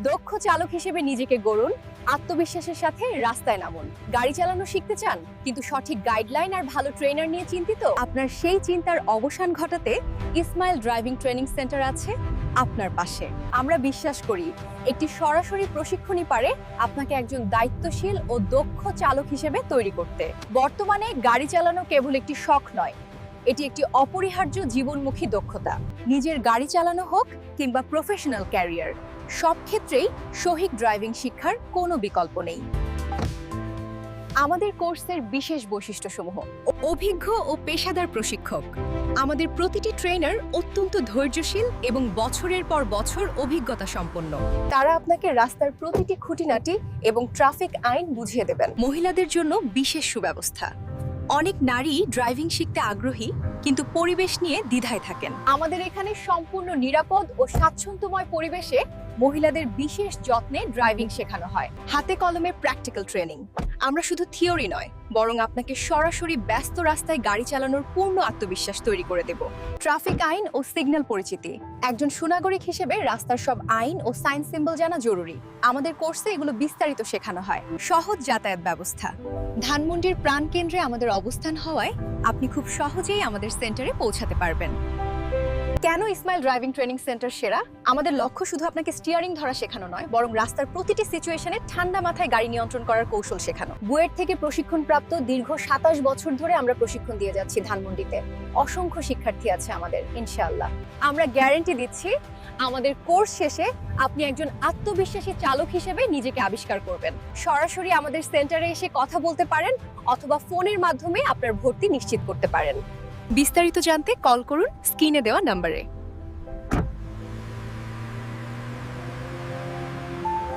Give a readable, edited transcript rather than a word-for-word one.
দক্ষ চালক হিসেবে নিজেকে গড়ুন, আত্মবিশ্বাসের সাথে রাস্তায় নামুন। গাড়ি চালানো শিখতে চান কিন্তু সঠিক গাইডলাইন আর ভালো ট্রেনার নিয়ে চিন্তিত? আপনার সেই চিন্তার অবসান ঘটাতে ইসমাইল ড্রাইভিং ট্রেনিং সেন্টার আছে আপনার পাশে। আমরা বিশ্বাস করি একটি সরাসরি প্রশিক্ষণই পারে আপনাকে একজন দায়িত্বশীল ও দক্ষ চালক হিসেবে তৈরি করতে। বর্তমানে গাড়ি চালানো কেবল একটি শখ নয়, এটি একটি অপরিহার্য জীবনমুখী দক্ষতা। নিজের গাড়ি চালানো হোক কিংবা প্রফেশনাল ক্যারিয়ার, সব ক্ষেত্রেই সঠিক ড্রাইভিং শিক্ষার কোনো বিকল্প নেই। আমাদের কোর্সের বিশেষ বৈশিষ্ট্যসমূহ: অভিজ্ঞ ও পেশাদার প্রশিক্ষক। আমাদের প্রতিটি ট্রেনার অত্যন্ত ধৈর্যশীল এবং বছরের পর বছর অভিজ্ঞতা সম্পন্ন। তারা আপনাকে রাস্তার প্রতিটি খুঁটিনাটি এবং ট্রাফিক আইন বুঝিয়ে দেবেন। মহিলাদের জন্য বিশেষ সুব্যবস্থা। অনেক নারী ড্রাইভিং শিখতে আগ্রহী কিন্তু পরিবেশ নিয়ে দ্বিধায় থাকেন। আমাদের এখানে সম্পূর্ণ নিরাপদ ও স্বাচ্ছন্দ্যময় পরিবেশে মহিলাদের বিশেষ যত্নে ড্রাইভিং শেখানো হয়। হাতে কলমে প্র্যাকটিক্যাল ট্রেনিং। আমরা শুধু থিওরি নয়, বরং আপনাকে সরাসরি ব্যস্ত রাস্তায় গাড়ি চালানোর পূর্ণ আত্মবিশ্বাস তৈরি করে দেব। ট্রাফিক আইন ও সিগন্যাল পরিচিতি। একজন সুনাগরিক হিসেবে রাস্তার সব আইন ও সাইন সিম্বল জানা জরুরি। আমাদের কোর্সে এগুলো বিস্তারিত শেখানো হয়। সহজ যাতায়াত ব্যবস্থা। ধানমন্ডির প্রাণকেন্দ্রে আমাদের অবস্থান হওয়ায় আপনি খুব সহজেই আমাদের সেন্টারে পৌঁছাতে পারবেন। কেন ইসমাইল ড্রাইভিং ট্রেনিং সেন্টার সেরা? আমাদের লক্ষ্য শুধু আপনাকে স্টিয়ারিং ধরা শেখানো নয়, বরং রাস্তার প্রতিটি সিচুয়েশনে ঠান্ডা মাথায় গাড়ি নিয়ন্ত্রণ করার কৌশল শেখানো। বুয়েট থেকে প্রশিক্ষণপ্রাপ্ত দীর্ঘ 27 বছর ধরে আমরা প্রশিক্ষণ দিয়ে যাচ্ছি ধানমন্ডিতে। অসংখ্য শিক্ষার্থী আছে আমাদের, ইনশাআল্লাহ। আমরা গ্যারান্টি দিচ্ছি আমাদের কোর্স শেষে আপনি একজন আত্মবিশ্বাসী চালক হিসেবে নিজেকে আবিষ্কার করবেন। সরাসরি আমাদের সেন্টারে এসে কথা বলতে পারেন অথবা ফোনের মাধ্যমে আপনার ভর্তি নিশ্চিত করতে পারেন। বিস্তারিত জানতে কল করুন স্ক্রিনে দেওয়া নম্বরে।